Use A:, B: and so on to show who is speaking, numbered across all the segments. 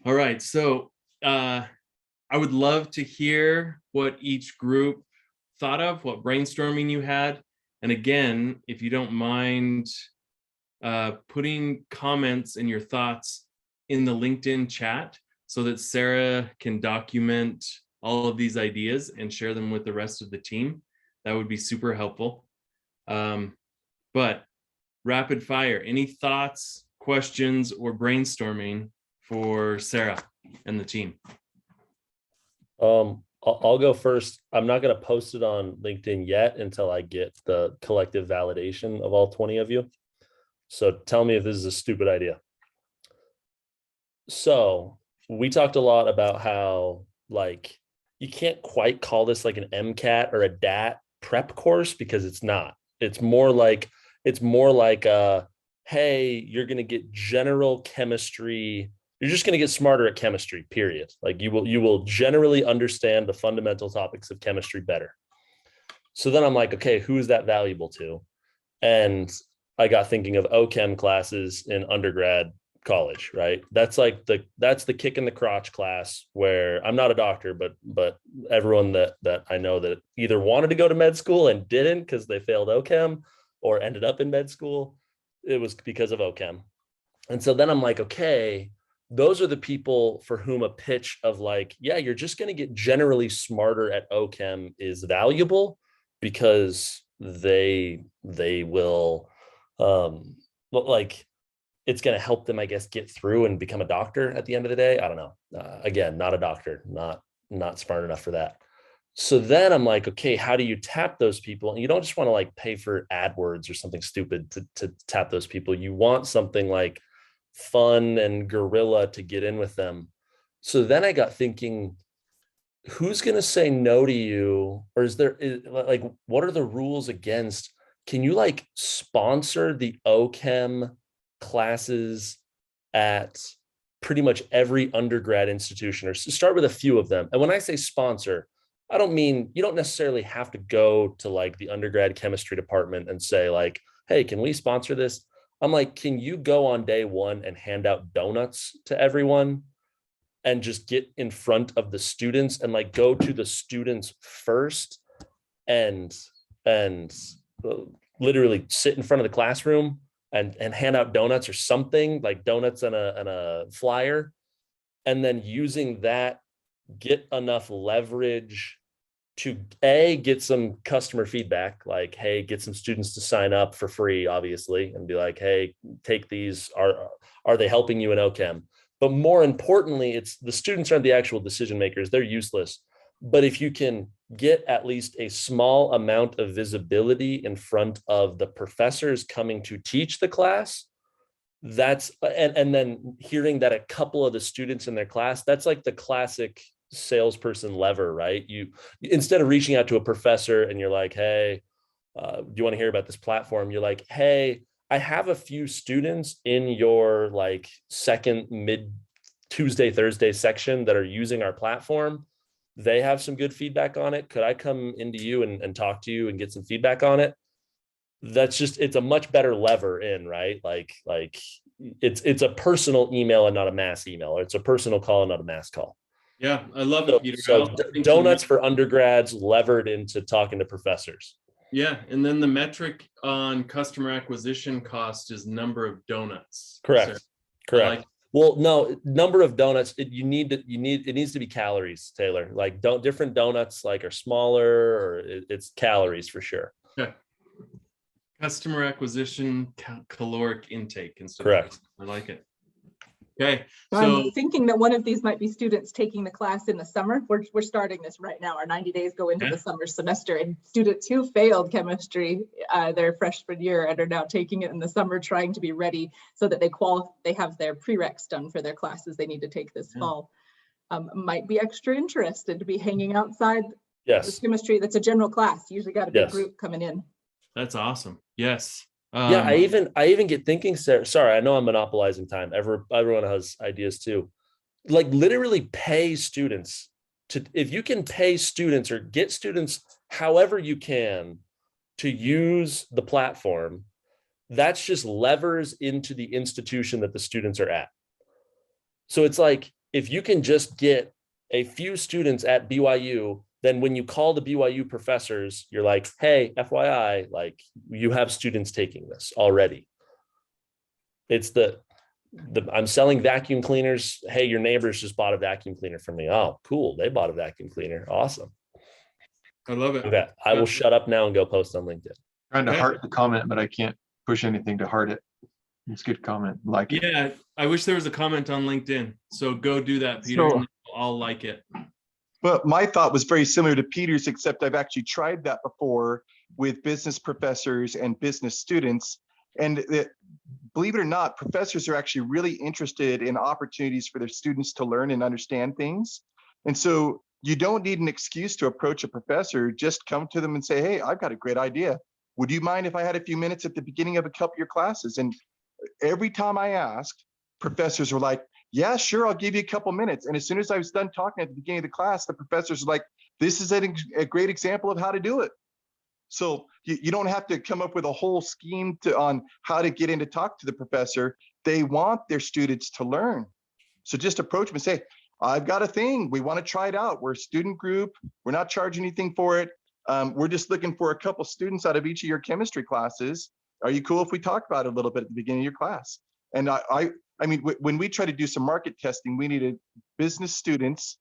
A: All right. So I would love to hear what each group thought of, what brainstorming you had. And again, if you don't mind putting comments and your thoughts in the LinkedIn chat so that Sarah can document all of these ideas and share them with the rest of the team, that would be super helpful. But rapid fire, any thoughts, questions, or brainstorming for Sarah and the team?
B: I'll go first. I'm not going to post it on LinkedIn yet until I get the collective validation of all 20 of you. So tell me if this is a stupid idea. So we talked a lot about how like you can't quite call this like an MCAT or a DAT prep course because it's not. It's more like hey, you're going to get general chemistry. You're just going to get smarter at chemistry, period. Like you will generally understand the fundamental topics of chemistry better. So then I'm like, okay, who is that valuable to? And I got thinking of OChem classes in undergrad college, right? That's the kick in the crotch class where I'm not a doctor, but everyone that I know that either wanted to go to med school and didn't because they failed OChem or ended up in med school, it was because of OChem. And so then I'm like, okay, those are the people for whom a pitch of like, yeah, you're just going to get generally smarter at OChem is valuable because they will like it's going to help them, I guess, get through and become a doctor at the end of the day. I don't know. Again, not a doctor, not smart enough for that. So then I'm like, okay, how do you tap those people? And you don't just want to like pay for AdWords or something stupid to tap those people. You want something like fun and guerrilla to get in with them. So then I got thinking, who's going to say no to you? Or like, what are the rules against, can you like sponsor the OChem classes at pretty much every undergrad institution, or start with a few of them? And when I say sponsor, I don't mean, you don't necessarily have to go to like the undergrad chemistry department and say like, hey, can we sponsor this? I'm like, can you go on day one and hand out donuts to everyone and just get in front of the students and like go to the students first and literally sit in front of the classroom and hand out donuts or something, like donuts and a flyer, and then using that, get enough leverage to get some customer feedback, like, hey, get some students to sign up for free, obviously, and be like, hey, take these. Are they helping you in OChem? But more importantly, it's the students aren't the actual decision makers. They're useless. But if you can get at least a small amount of visibility in front of the professors coming to teach the class, that's, and then hearing that a couple of the students in their class, that's like the classic salesperson lever, right? You, instead of reaching out to a professor and you're like, hey, do you want to hear about this platform? You're like, hey, I have a few students in your like second mid Tuesday, Thursday section that are using our platform. They have some good feedback on it. Could I come into you and talk to you and get some feedback on it? That's just, it's a much better lever in, right? Like it's a personal email and not a mass email, or it's a personal call and not a mass call.
A: Yeah, I love it, Peter.
B: So donuts for undergrads levered into talking to professors.
A: Yeah, and then the metric on customer acquisition cost is number of donuts.
B: Correct.
A: So,
B: correct. Well, no, number of donuts, it needs to be calories, Taylor. Like different donuts like are smaller, or it's calories for sure.
A: Yeah. Customer acquisition caloric intake.
B: Correct.
A: I like it. Okay.
C: So I'm thinking that one of these might be students taking the class in the summer. We're starting this right now. Our 90 days go into the summer semester, and students who failed chemistry their freshman year and are now taking it in the summer, trying to be ready so that they have their prereqs done for their classes they need to take this fall. Might be extra interested to be hanging outside.
B: Yes.
C: Chemistry, that's a general class. You usually got a big group coming in.
A: That's awesome. Yes.
B: Yeah, I even get thinking, Sarah, sorry, I know I'm monopolizing time. Everyone has ideas too. Like literally pay students to, if you can pay students or get students however you can to use the platform, that's just levers into the institution that the students are at. So it's like, if you can just get a few students at BYU, then when you call the BYU professors, you're like, hey, FYI, like you have students taking this already. It's the I'm selling vacuum cleaners. Hey, your neighbors just bought a vacuum cleaner from me. Oh, cool. They bought a vacuum cleaner. Awesome.
A: I love it.
B: Okay. I will shut up now and go post on LinkedIn.
D: Trying to
A: Yeah.
D: heart the comment, but I can't push anything to heart it. It's a good comment. Like it.
A: Yeah, I wish there was a comment on LinkedIn. So go do that, Peter.
D: So-
A: and I'll like it.
E: But my thought was very similar to Peter's, except I've actually tried that before with business professors and business students. And believe it or not, professors are actually really interested in opportunities for their students to learn and understand things. And so you don't need an excuse to approach a professor. Just come to them and say, hey, I've got a great idea. Would you mind if I had a few minutes at the beginning of a couple of your classes? And every time I asked, professors were like, yeah, sure, I'll give you a couple minutes. And as soon as I was done talking at the beginning of the class, the professors were like, this is a great example of how to do it. So you don't have to come up with a whole scheme on how to get in to talk to the professor. They want their students to learn. So just approach them and say, I've got a thing. We want to try it out. We're a student group. We're not charging anything for it. We're just looking for a couple students out of each of your chemistry classes. Are you cool if we talk about it a little bit at the beginning of your class? And I mean, when we try to do some market testing, we needed business students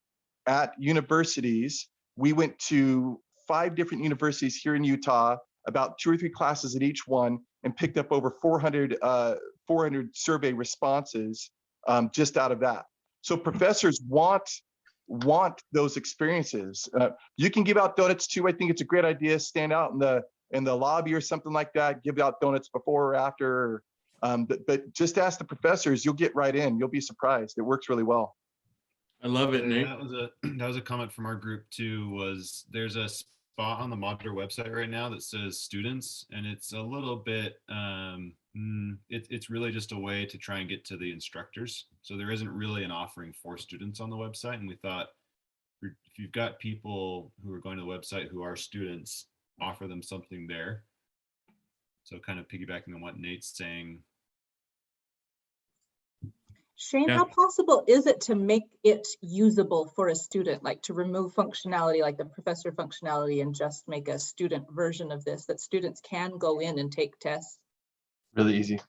E: at universities. We went to 5 different universities here in Utah, about 2 or 3 classes at each one, and picked up over 400 survey responses just out of that. So professors want those experiences. You can give out donuts too. I think it's a great idea. Stand out in the lobby or something like that. Give out donuts before or after. But just ask the professors. You'll get right in. You'll be surprised. It works really well.
A: I love it, Nate.
F: That was a comment from our group too. Was there's a spot on the modular website right now that says students, and it's a little bit it's really just a way to try and get to the instructors. So there isn't really an offering for students on the website, and we thought if you've got people who are going to the website who are students, offer them something there. So kind of piggybacking on what Nate's saying.
C: Shane,
A: Yeah.
C: how possible is it to make it usable for a student, like to remove functionality like the professor functionality and just make a student version of this that students can go in and take tests?
D: Really easy.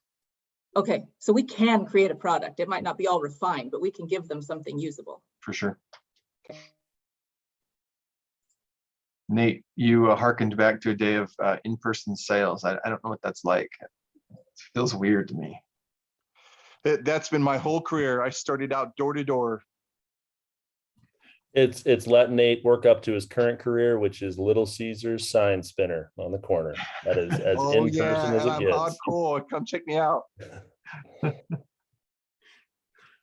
C: Okay, so we can create a product. It might not be all refined, but we can give them something usable.
D: For sure. Nate, you hearkened back to a day of in-person sales. I don't know what that's like. It feels weird to me.
E: That's been my whole career. I started out door to door.
B: It's let Nate work up to his current career, which is Little Caesar's sign spinner on the corner. That is as
E: Oh
B: in
E: yeah,
B: person as
E: and
B: it
E: I'm
B: gets.
E: hardcore. Come check me out.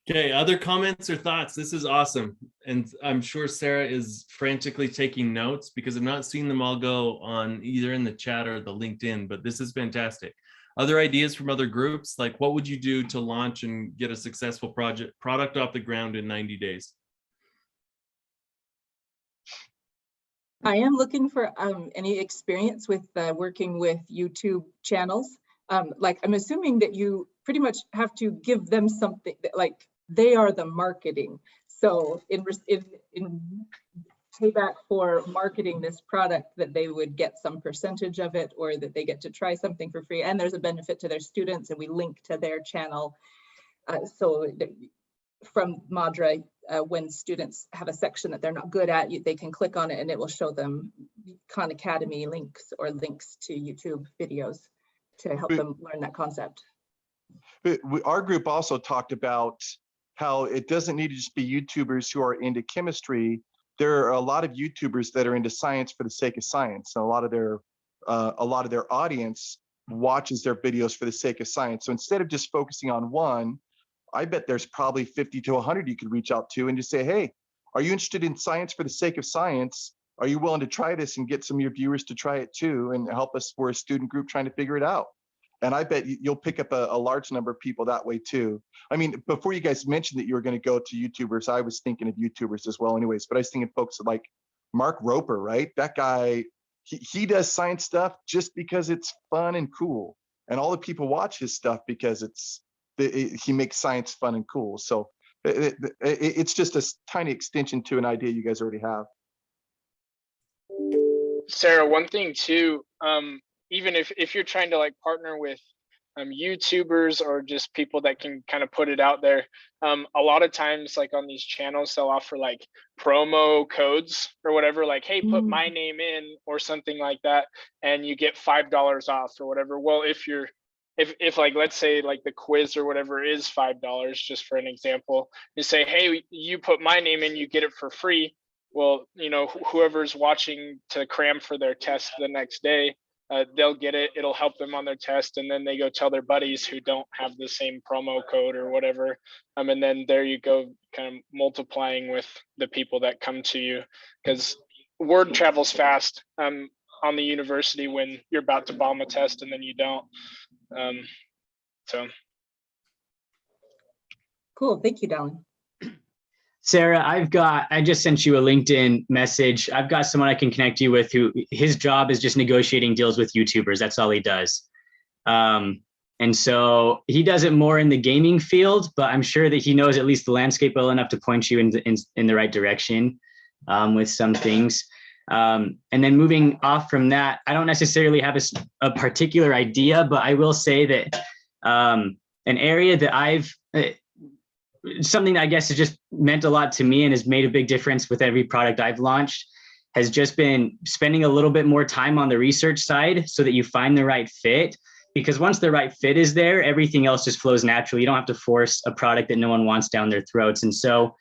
A: Okay, other comments or thoughts? This is awesome. And I'm sure Sarah is frantically taking notes because I've not seen them all go on either in the chat or the LinkedIn, but this is fantastic. Other ideas from other groups, like what would you do to launch and get a successful product off the ground in 90 days?
C: I am looking for any experience with working with YouTube channels. Like I'm assuming that you pretty much have to give them something that, like, they are the marketing. So in payback for marketing this product, that they would get some percentage of it, or that they get to try something for free, and there's a benefit to their students, and we link to their channel. So from Madra, when students have a section that they're not good at, they can click on it and it will show them Khan Academy links or links to YouTube videos to help them learn that concept.
E: But our group also talked about how it doesn't need to just be YouTubers who are into chemistry. There are a lot of YouTubers that are into science for the sake of science. And a lot of their audience watches their videos for the sake of science. So instead of just focusing on one, I bet there's probably 50 to 100 you could reach out to and just say, hey, are you interested in science for the sake of science? Are you willing to try this and get some of your viewers to try it too and help us for a student group trying to figure it out? And I bet you'll pick up a large number of people that way too. I mean, before you guys mentioned that you were going to go to YouTubers, I was thinking of YouTubers as well anyways, but I was thinking folks like Mark Roper, right? That guy, he does science stuff just because it's fun and cool. And all the people watch his stuff because he makes science fun and cool. So It's just a tiny extension to an idea you guys already have.
G: Sarah, one thing too, even if you're trying to like partner with YouTubers or just people that can kind of put it out there, a lot of times like on these channels, they'll offer like promo codes or whatever, like, hey, put my name in or something like that, and you get $5 off or whatever. Well, if like, let's say like the quiz or whatever is $5, just for an example, you say, hey, you put my name in, you get it for free. Well, you know, whoever's watching to cram for their test the next day, they'll get it. It'll help them on their test, and then they go tell their buddies who don't have the same promo code or whatever. And then there you go, kind of multiplying with the people that come to you, because word travels fast on the university when you're about to bomb a test and then you don't. So
C: Cool. Thank you, Dallin.
H: Sarah, I just sent you a LinkedIn message. I've got someone I can connect you with who his job is just negotiating deals with YouTubers. That's all he does. And so he does it more in the gaming field, but I'm sure that he knows at least the landscape well enough to point you in the right direction with some things. And then moving off from that, I don't necessarily have a particular idea, but I will say that an area that something that I guess has just meant a lot to me and has made a big difference with every product I've launched has just been spending a little bit more time on the research side so that you find the right fit. Because once the right fit is there, everything else just flows naturally. You don't have to force a product that no one wants down their throats. And so,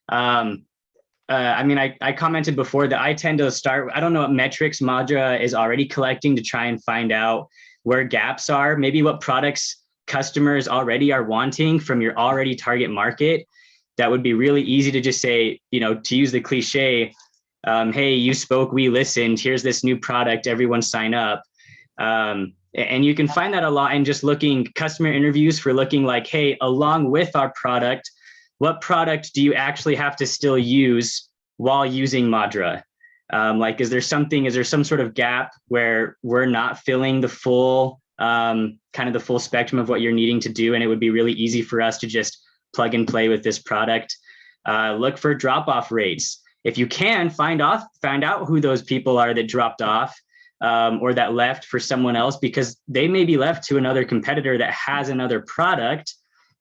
H: I commented before that I tend to start, I don't know what metrics Madra is already collecting to try and find out where gaps are, maybe what products customers already are wanting from your already target market. That would be really easy to just say, to use the cliche, hey, you spoke, we listened, here's this new product, everyone sign up. And you can find that a lot in just looking customer interviews for looking like, hey, along with our product, what product do you actually have to still use while using Madra? Is there some sort of gap where we're not filling the full kind of the full spectrum of what you're needing to do, and it would be really easy for us to just plug and play with this product. Look for drop-off rates. If you can find out who those people are that dropped off or that left for someone else, because they may be left to another competitor that has another product,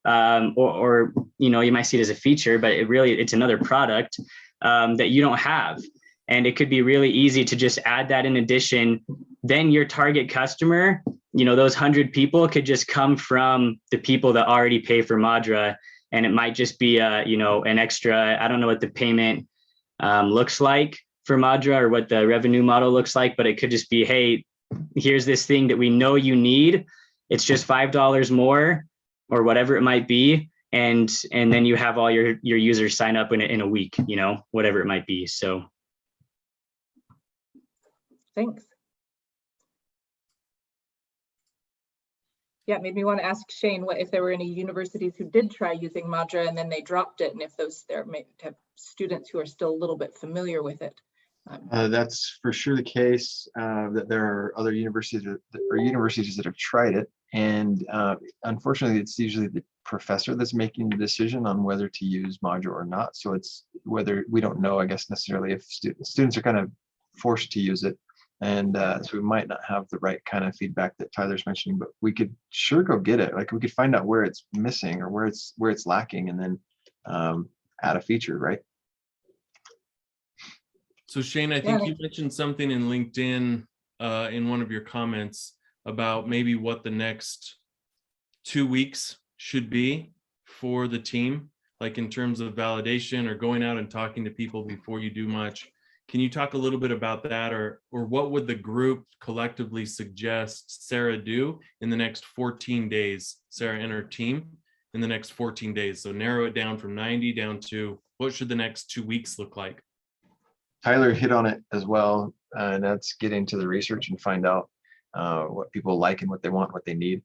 H: or you might see it as a feature, but it's another product that you don't have. And it could be really easy to just add that in addition. Then your target customer, those 100 people could just come from the people that already pay for Madra. And it might just be, an extra, I don't know what the payment looks like for Madra or what the revenue model looks like, but it could just be, hey, here's this thing that we know you need. It's just $5 more or whatever it might be. And then you have all your users sign up in a week, whatever it might be. So.
C: Thanks. Yeah, it made me want to ask Shane what if there were any universities who did try using Madra and then they dropped it, and if there may have students who are still a little bit familiar with it.
D: That's for sure the case. That there are other universities that have tried it, and unfortunately, it's usually the professor that's making the decision on whether to use Madra or not. So it's whether we don't know, I guess, necessarily if students are kind of forced to use it. And so we might not have the right kind of feedback that Tyler's mentioning, but we could sure go get it. Like we could find out where it's missing or where it's lacking, and then add a feature, right?
A: So Shane, I think you mentioned something in LinkedIn in one of your comments about maybe what the next 2 weeks should be for the team, like in terms of validation or going out and talking to people before you do much. Can you talk a little bit about that, or what would the group collectively suggest Sarah do in the next 14 days, Sarah and her team in the next 14 days? So narrow it down from 90 down to what should the next 2 weeks look like?
D: Tyler hit on it as well, and that's get into the research and find out what people like and what they want, what they need.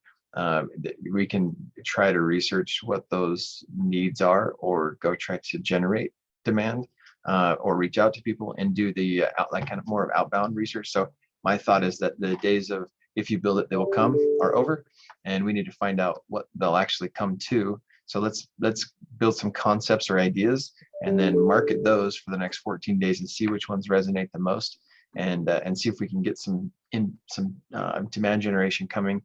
D: We can try to research what those needs are, or go try to generate demand. Or reach out to people and do the kind of more of outbound research. So my thought is that the days of if you build it, they will come are over, and we need to find out what they'll actually come to. So let's build some concepts or ideas, and then market those for the next 14 days and see which ones resonate the most, and see if we can get some demand generation coming,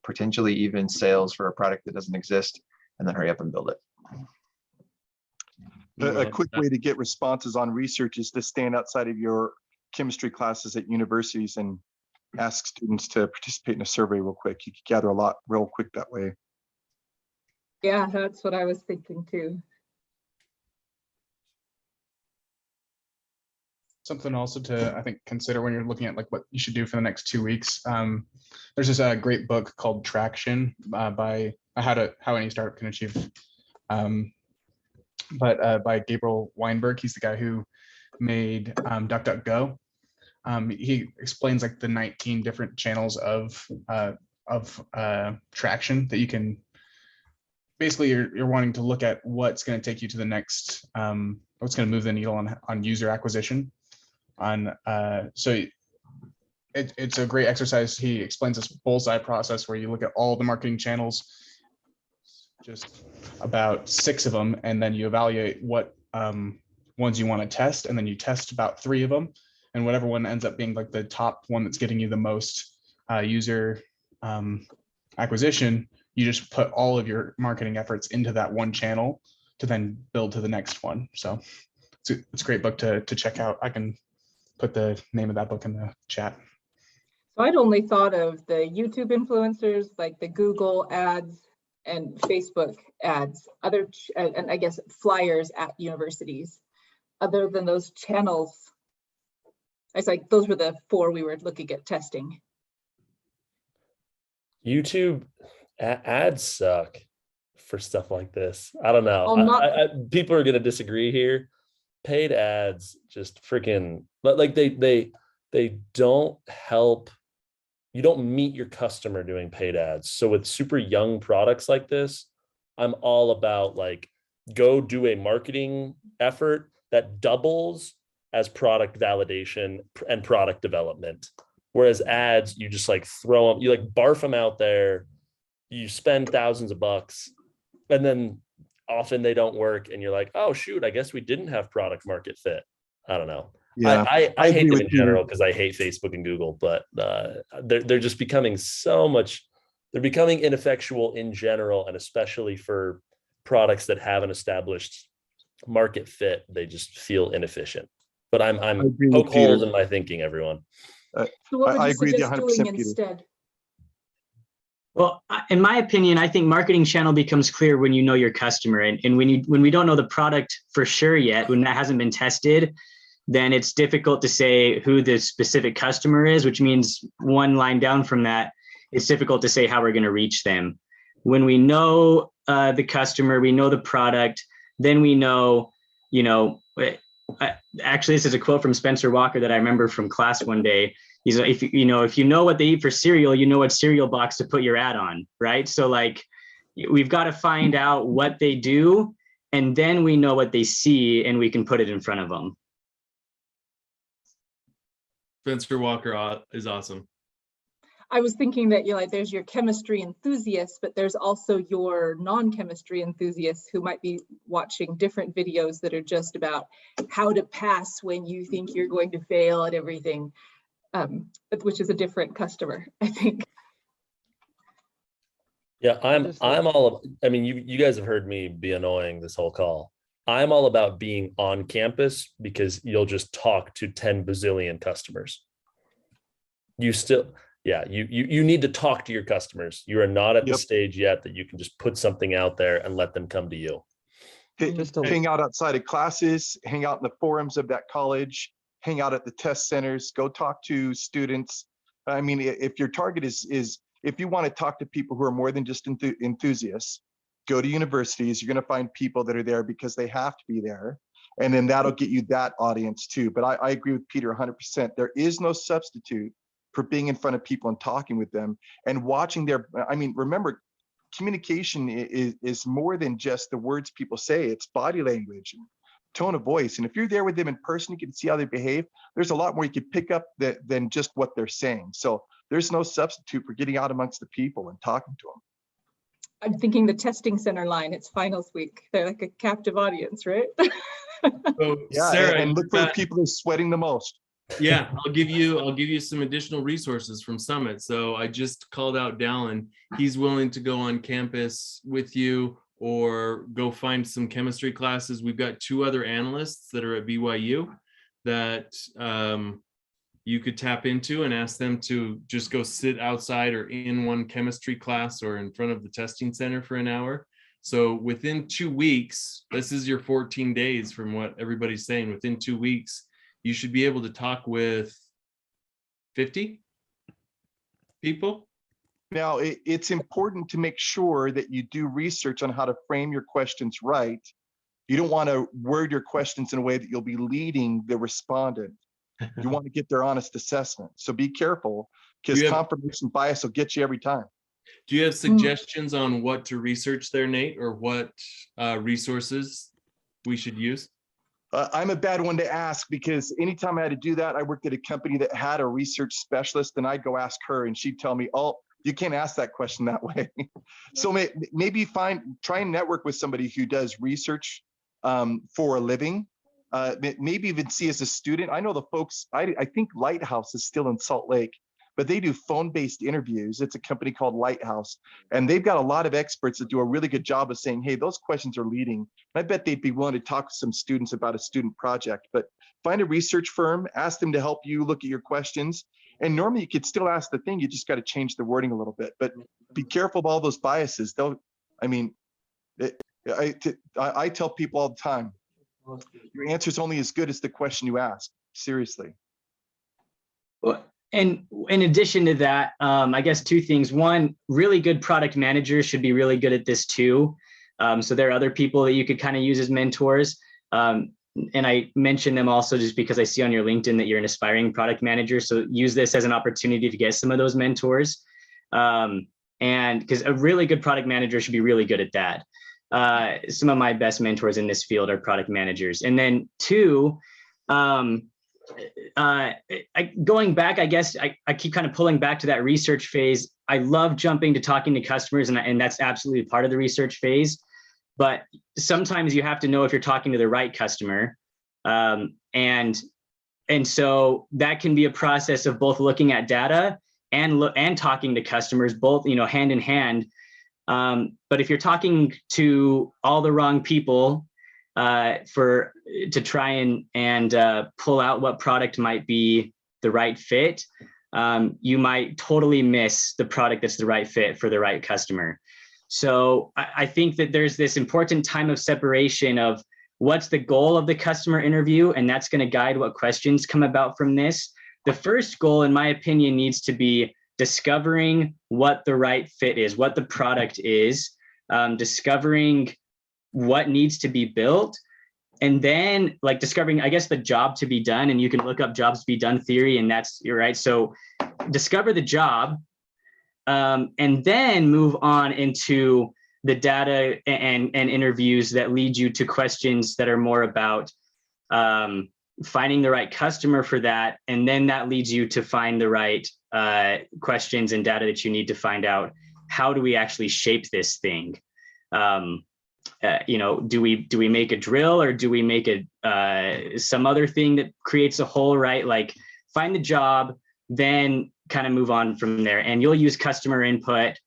D: potentially even sales for a product that doesn't exist, and then hurry up and build it.
E: A quick way to get responses on research is to stand outside of your chemistry classes at universities and ask students to participate in a survey real quick. You could gather a lot real quick that way.
C: Yeah, that's what I was thinking too.
I: Something also to, I think, consider when you're looking at like what you should do for the next 2 weeks. There's this great book called Traction by How Any Startup Can Achieve, by Gabriel Weinberg. He's the guy who made DuckDuckGo. He explains like the 19 different channels of traction that you can. Basically, you're wanting to look at what's going to take you to the next, what's going to move the needle on user acquisition. So it's a great exercise. He explains this bullseye process where you look at all the marketing channels, just about 6 of them, and then you evaluate what ones you want to test, and then you test about 3 of them, and whatever one ends up being like the top one that's getting you the most user acquisition, you just put all of your marketing efforts into that one channel to then build to the next one. So it's a great book to check out. I can put the name of that book in the chat.
C: So I'd only thought of the YouTube influencers, like the Google ads and Facebook ads, and I guess flyers at universities. Other than those channels, it's like those were the 4 we were looking at testing.
B: YouTube ads suck for stuff like this. I don't know. People are going to disagree here. Paid ads just freaking, but like they don't help. You don't meet your customer doing paid ads. So with super young products like this, I'm all about like, go do a marketing effort that doubles as product validation and product development. Whereas ads, you just like throw them, you like barf them out there, you spend thousands of bucks, and then often they don't work. And you're like, oh shoot, I guess we didn't have product market fit. I don't know.
E: Yeah,
B: I hate them in general because I hate Facebook and Google, but they're just becoming they're becoming ineffectual in general, and especially for products that have an established market fit, they just feel inefficient. But I'm poke holes in my thinking, everyone.
C: So what would
E: I
C: you
E: agree with you
C: suggest
E: 100%,
C: doing
E: Peter.
C: instead?
H: Well, in my opinion, I think marketing channel becomes clear when you know your customer, and when we don't know the product for sure yet, when that hasn't been tested, then it's difficult to say who the specific customer is, which means one line down from that, it's difficult to say how we're going to reach them. When we know the customer, we know the product, then we know, actually, this is a quote from Spencer Walker that I remember from class one day. He's like, if you know what they eat for cereal, you know what cereal box to put your ad on, right? So like, we've got to find out what they do, and then we know what they see, and we can put it in front of them.
A: Spencer Walker is awesome.
C: I was thinking that there's your chemistry enthusiasts, but there's also your non-chemistry enthusiasts who might be watching different videos that are just about how to pass when you think you're going to fail at everything, which is a different customer, I think.
B: Yeah, I'm all, I mean, you guys have heard me be annoying this whole call. I'm all about being on campus because you'll just talk to 10 bazillion customers. You need to talk to your customers. You are not at the stage yet that you can just put something out there and let them come to you.
E: Hang out outside of classes, hang out in the forums of that college, hang out at the test centers, go talk to students. I mean, if your target is if you want to talk to people who are more than just enthusiasts, go to universities. You're going to find people that are there because they have to be there. And then that'll get you that audience too. But I agree with Peter 100%. There is no substitute for being in front of people and talking with them and watching remember, communication is more than just the words people say. It's body language, tone of voice. And if you're there with them in person, you can see how they behave. There's a lot more you can pick up than just what they're saying. So there's no substitute for getting out amongst the people and talking to them.
C: I'm thinking the testing center line, it's finals week. They're like a captive audience, right?
A: So
E: Yeah,
A: Sarah,
E: and look
A: you've
E: for the
A: got-
E: people who are sweating the most.
A: yeah, I'll give you some additional resources from Summit. So I just called out Dallin. He's willing to go on campus with you or go find some chemistry classes. We've got 2 other analysts that are at BYU that you could tap into and ask them to just go sit outside or in one chemistry class or in front of the testing center for an hour. So within 2 weeks, this is your 14 days from what everybody's saying. Within 2 weeks, you should be able to talk with 50 people.
E: Now, it's important to make sure that you do research on how to frame your questions right. You don't want to word your questions in a way that you'll be leading the respondent. You want to get their honest assessment. So be careful, because confirmation bias will get you every time.
A: Do you have suggestions on what to research there, Nate, or what resources we should use?
E: I'm a bad one to ask, because anytime I had to do that, I worked at a company that had a research specialist, and I'd go ask her and she'd tell me, oh, you can't ask that question that way. So maybe try and network with somebody who does research for a living. Maybe even see as a student. I know the folks, I think Lighthouse is still in Salt Lake, but they do phone-based interviews. It's a company called Lighthouse, and they've got a lot of experts that do a really good job of saying, hey, those questions are leading. I bet they'd be willing to talk to some students about a student project. But find a research firm, ask them to help you look at your questions. And normally you could still ask the thing, you just got to change the wording a little bit. But be careful of all those biases. I tell people all the time, your answer is only as good as the question you ask. Seriously.
H: Well, and in addition to that, I guess 2 things. One, really good product managers should be really good at this too. So there are other people that you could kind of use as mentors. And I mention them also just because I see on your LinkedIn that you're an aspiring product manager. So use this as an opportunity to get some of those mentors. And because a really good product manager should be really good at that. Some of my best mentors in this field are product managers. And then 2, going back, I guess I keep kind of pulling back to that research phase. I love jumping to talking to customers, and that's absolutely part of the research phase. But sometimes you have to know if you're talking to the right customer. And so that can be a process of both looking at data and talking to customers, both, hand in hand. But if you're talking to all the wrong people to try and pull out what product might be the right fit, you might totally miss the product that's the right fit for the right customer. So I think that there's this important time of separation of what's the goal of the customer interview, and that's going to guide what questions come about from this. The first goal, in my opinion, needs to be discovering what the right fit is, what the product is, discovering what needs to be built, and then discovering, I guess, the job to be done. And you can look up jobs to be done theory, and you're right. So discover the job, and then move on into the data and interviews that lead you to questions that are more about finding the right customer for that. And then that leads you to find the right questions and data that you need to find out, how do we actually shape this thing? Do we make a drill, or do we make some other thing that creates a hole, right? Find the job, then kind of move on from there. And you'll use customer input,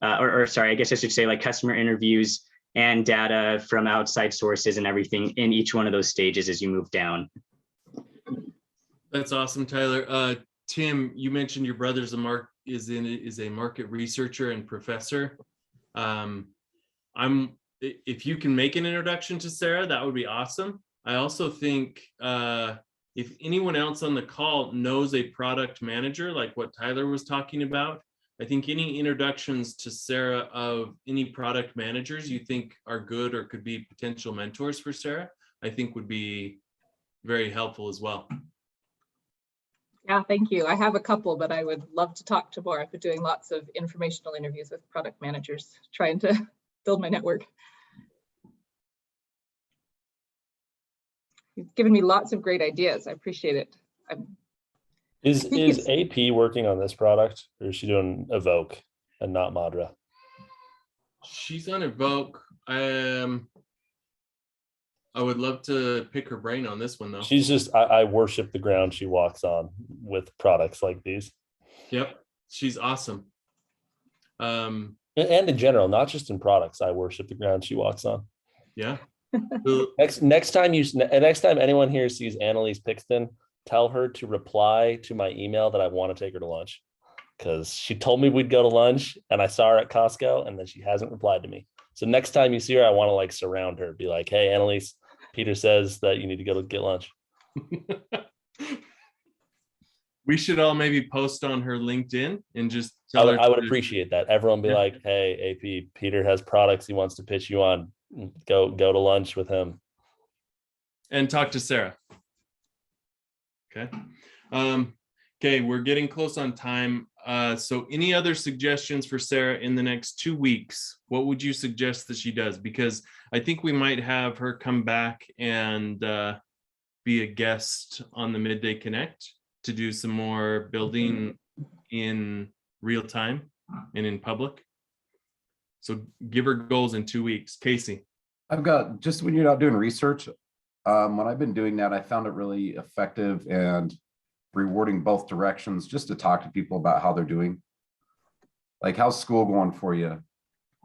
H: I guess I should say customer interviews and data from outside sources and everything in each one of those stages as you move down.
A: That's awesome, Tyler. Tim, you mentioned your brother's is a market researcher and professor. If you can make an introduction to Sarah, that would be awesome. I also think if anyone else on the call knows a product manager, like what Tyler was talking about, I think any introductions to Sarah of any product managers you think are good or could be potential mentors for Sarah, I think would be very helpful as well.
C: Yeah, thank you. I have a couple, but I would love to talk to more. I've been doing lots of informational interviews with product managers, trying to build my network. You've given me lots of great ideas. I appreciate it.
B: Is AP working on this product, or is she doing Evoke and not Madra?
A: She's on Evoke. I would love to pick her brain on this one though.
B: She's just, I worship the ground she walks on with products like these.
A: Yep, she's awesome.
B: And in general, not just in products, I worship the ground she walks on.
A: Yeah.
B: Next time anyone here sees Annalise Pixton, tell her to reply to my email that I want to take her to lunch, because she told me we'd go to lunch and I saw her at Costco and then she hasn't replied to me. So next time you see her, I want to like surround her, be like, hey, Annalise, Peter says that you need to go to get lunch.
A: We should all maybe post on her LinkedIn and just
B: I
A: tell
B: would,
A: her.
B: I would appreciate that. Everyone be
A: Yeah.
B: like, hey, AP, Peter has products he wants to pitch you on. Go to lunch with him.
A: And talk to Sarah. Okay. Okay, we're getting close on time. So any other suggestions for Sarah in the next 2 weeks? What would you suggest that she does? Because I think we might have her come back and be a guest on the Midday Connect to do some more building in real time and in public. So give her goals in 2 weeks. Casey.
J: I've got, just when you're not doing research, when I've been doing that, I found it really effective and rewarding both directions, just to talk to people about how they're doing. Like, how's school going for you?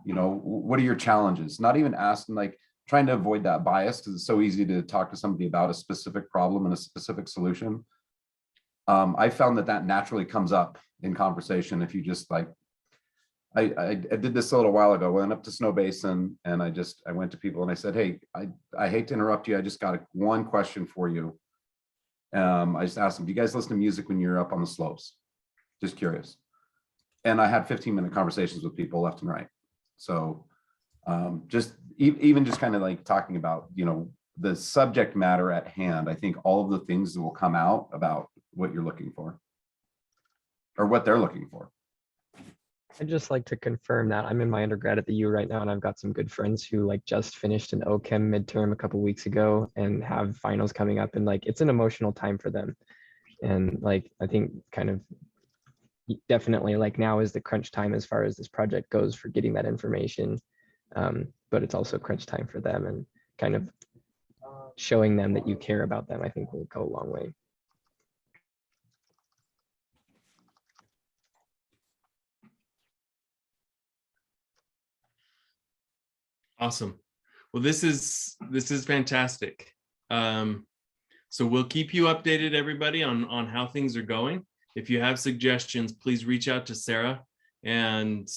J: You know, what are your challenges? Not even asking, like trying to avoid that bias, because it's so easy to talk to somebody about a specific problem and a specific solution. I found that naturally comes up in conversation if you just like, I did this a little while ago. Went up to Snow Basin and I went to people and I said, hey, I hate to interrupt you. I just got one question for you. I just asked them, do you guys listen to music when you're up on the slopes? Just curious. And I had 15-minute conversations with people left and right. So just even just kind of like talking about, you know, the subject matter at hand, I think all of the things that will come out about what you're looking for or what they're looking for.
K: I'd just like to confirm that I'm in my undergrad at the U right now, and I've got some good friends who like just finished an OChem midterm a couple weeks ago and have finals coming up, and like it's an emotional time for them. And like I think kind of definitely like now is the crunch time as far as this project goes for getting that information. But it's also crunch time for them, and kind of showing them that you care about them, I think will go a long way.
A: Awesome. Well, this is fantastic. So we'll keep you updated, everybody, on how things are going. If you have suggestions, please reach out to Sarah and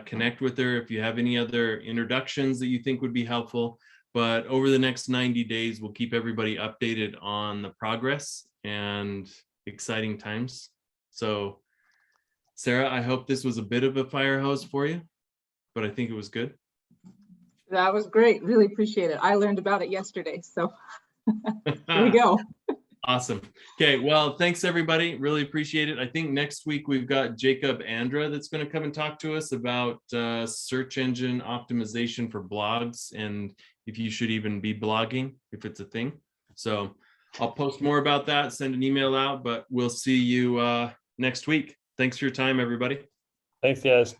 A: connect with her if you have any other introductions that you think would be helpful. But over the next 90 days, we'll keep everybody updated on the progress and exciting times. So Sarah, I hope this was a bit of a fire hose for you, but I think it was good.
C: That was great. Really appreciate it. I learned about it yesterday. So here we go.
A: Awesome. Okay. Well, thanks everybody. Really appreciate it. I think next week we've got Jacob Andra that's going to come and talk to us about search engine optimization for blogs, and if you should even be blogging, if it's a thing. So I'll post more about that, send an email out, but we'll see you next week. Thanks for your time, everybody.
B: Thanks, guys.